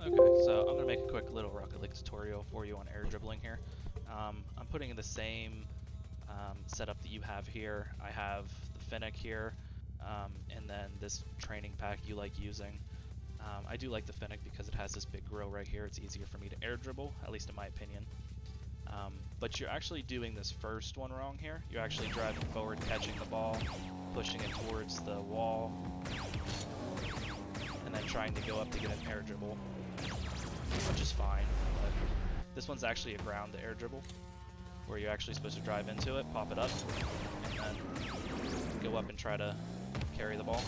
Okay, so I'm going to make a quick little Rocket League tutorial for you on air dribbling here. I'm putting in the same setup that you have here. I have the Finnick here, and then this training pack you like using. I do like the Finnick because it has this big grill right here. It's easier for me to air dribble, at least in my opinion. But you're actually doing this first one wrong here. You're actually driving forward, catching the ball, pushing it towards the wall, and then trying to go up to get an air dribble, which is fine. But this one's actually a ground air dribble, where you're actually supposed to drive into it, pop it up, and then go up and try to carry the ball.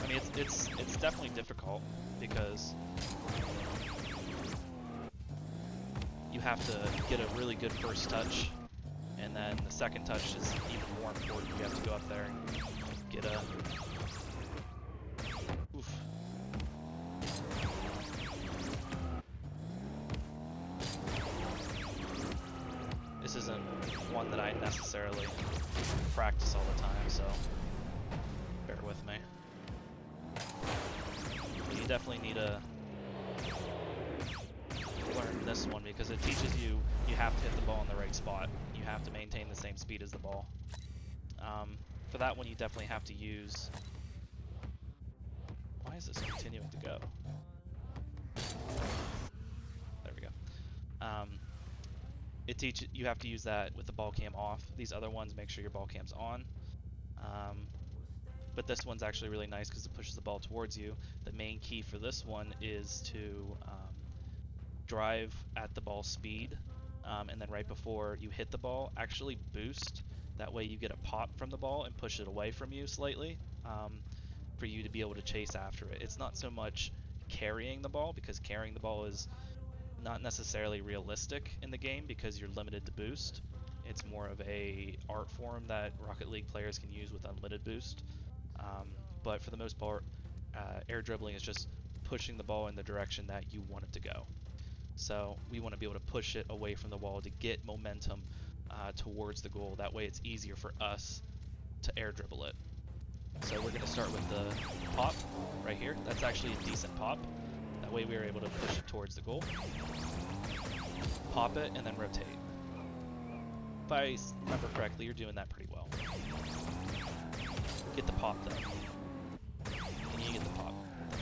I mean, it's definitely difficult because you have to get a really good first touch, and then the second touch is even more important. You have to go up there and get a oof. This isn't one that I necessarily practice all the time, so bear with me. But you definitely need to learn this one because it teaches you have to hit the ball in the right spot. You have to maintain the same speed as the ball. For that one, you definitely have to use... Why is this continuing to go? There we go. You have to use that with the ball cam off. These other ones, make sure your ball cam's on. But this one's actually really nice because it pushes the ball towards you. The main key for this one is to drive at the ball speed, and then right before you hit the ball, actually boost. That way you get a pop from the ball and push it away from you slightly, for you to be able to chase after it. It's not so much carrying the ball, because carrying the ball is not necessarily realistic in the game because you're limited to boost. It's more of a art form that Rocket League players can use with unlimited boost. But for the most part, air dribbling is just pushing the ball in the direction that you want it to go. So we want to be able to push it away from the wall to get momentum towards the goal. That way it's easier for us to air dribble it. So we're going to start with the pop right here. That's actually a decent pop. That way we are able to push it towards the goal. Pop it and then rotate. If I remember correctly, you're doing that pretty well. Get the pop though. And you get the pop.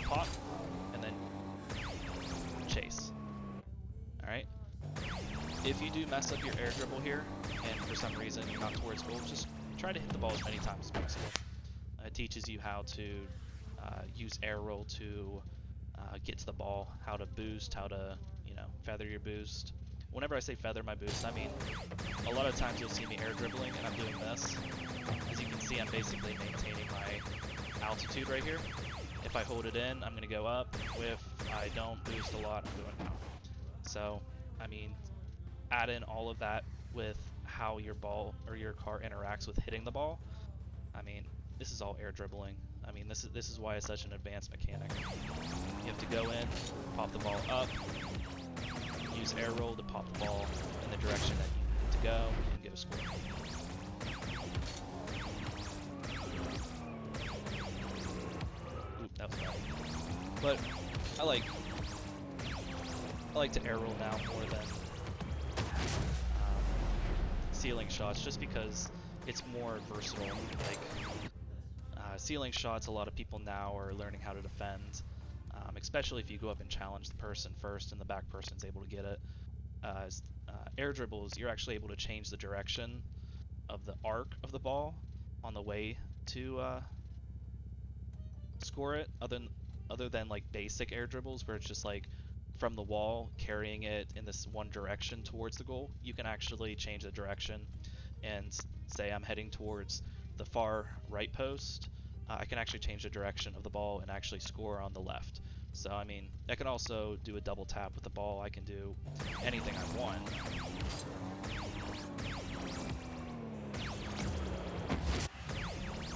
Pop, and then chase. Alright? If you do mess up your air dribble here, and for some reason you're not towards goal, just try to hit the ball as many times as possible. It teaches you how to use air roll to get to the ball, how to boost, how to, feather your boost. Whenever I say feather my boost, I mean, a lot of times you'll see me air dribbling and I'm doing this. As you can see, I'm basically maintaining my altitude right here. If I hold it in, I'm going to go up. If I don't boost a lot, I'm going down. So, I mean, add in all of that with how your ball or your car interacts with hitting the ball. I mean, this is all air dribbling. I mean, this is why it's such an advanced mechanic. You have to go in, pop the ball up, use air roll to pop the ball in the direction that you need it to go, and get a score. Oop, that was bad. But I like to air roll now more than ceiling shots, just because it's more versatile. Like ceiling shots, a lot of people now are learning how to defend, especially if you go up and challenge the person first and the back person's able to get it. Air dribbles, you're actually able to change the direction of the arc of the ball on the way to score it, other than like basic air dribbles where it's just like from the wall carrying it in this one direction towards the goal. You can actually change the direction and say I'm heading towards the far right post. I can actually change the direction of the ball and actually score on the left. So I mean, I can also do a double tap with the ball. I can do anything I want.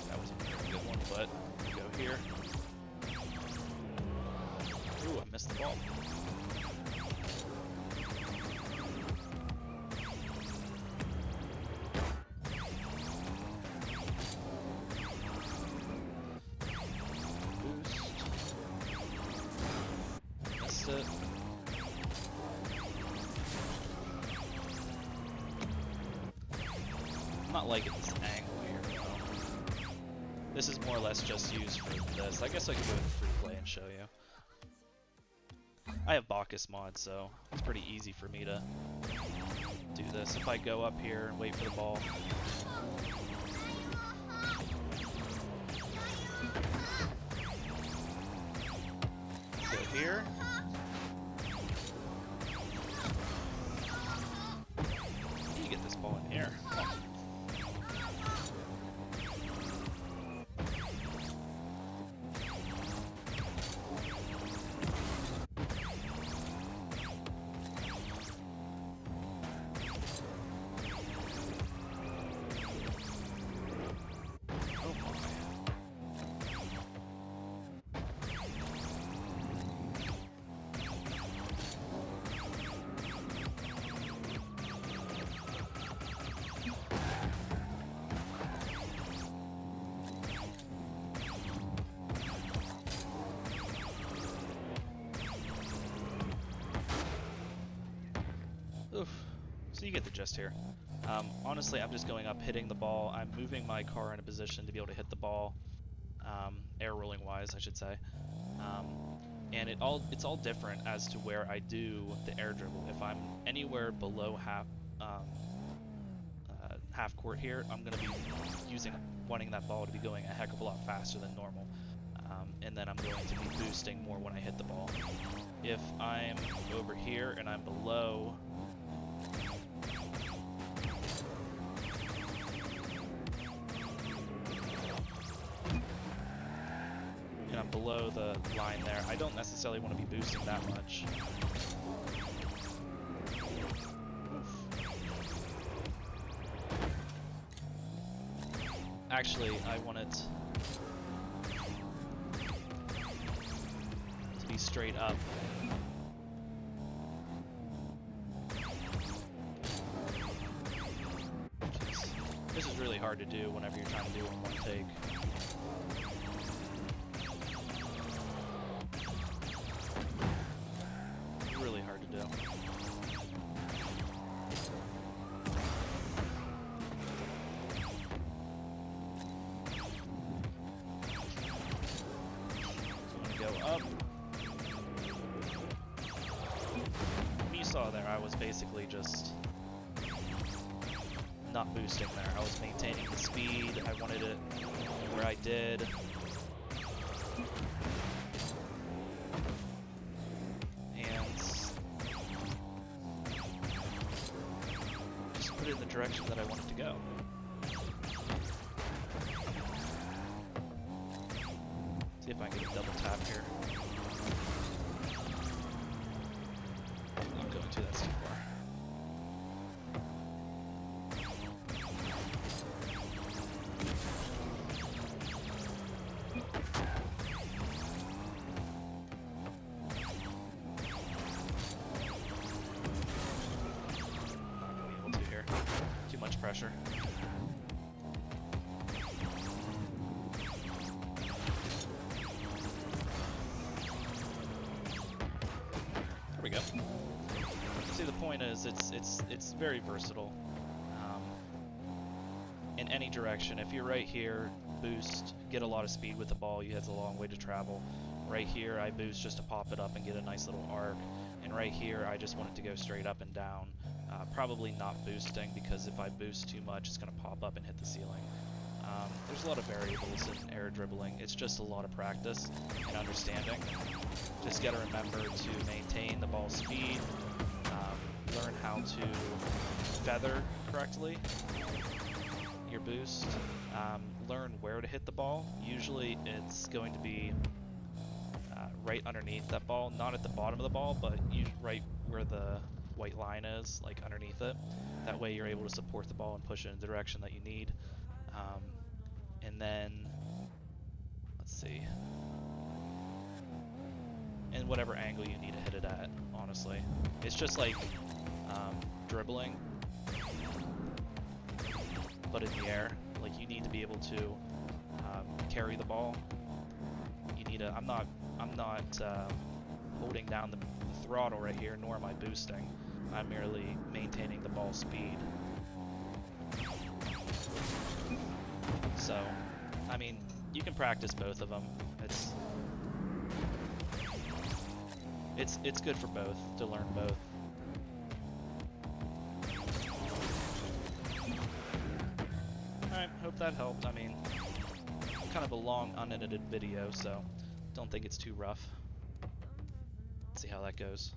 That was a very good one, but we'll go here. Ooh, I missed the ball. not liking this angle here, though. This is more or less just used for this. I guess I could do it in free play and show you. I have Bacchus mod, so it's pretty easy for me to do this. If I go up here and wait for the ball. Go here. You get this ball in here. Oh. Oof. So you get the gist here. Honestly, I'm just going up, hitting the ball. I'm moving my car in a position to be able to hit the ball, air rolling wise, I should say. And it's all different as to where I do the air dribble. If I'm anywhere below half court here, I'm going to be wanting that ball to be going a heck of a lot faster than normal. And then I'm going to be boosting more when I hit the ball. If I'm over here and I'm below the line there, I don't necessarily want to be boosting that much. Actually, I want it to be straight up. This is really hard to do whenever you're trying to do it in one take. Really hard to do. So I'm gonna go up. You saw there, I was basically just not boosting there. I was maintaining the speed. I wanted it where I did. In the direction that I wanted to go. See if I can get a double tap here. Not going to, that's too far. Pressure. There we go. See, the point is, it's very versatile. In any direction. If you're right here, boost, get a lot of speed with the ball. You have a long way to travel. Right here, I boost just to pop it up and get a nice little arc. And right here, I just want it to go straight up and down. Probably not boosting, because if I boost too much, it's going to pop up and hit the ceiling. There's a lot of variables in air dribbling. It's just a lot of practice and understanding. Just got to remember to maintain the ball speed, learn how to feather correctly your boost, learn where to hit the ball. Usually it's going to be right underneath that ball, not at the bottom of the ball, but right where the white line is, like underneath it. That way you're able to support the ball and push it in the direction that you need. And then, let's see, and whatever angle you need to hit it at, honestly. It's just like dribbling, but in the air. Like, you need to be able to carry the ball. You need to, I'm not holding down the throttle right here, nor am I boosting. I'm merely maintaining the ball speed. So, I mean, you can practice both of them. It's good for both, to learn both. Alright, hope that helped. I mean, kind of a long, unedited video, so don't think it's too rough. Let's see how that goes.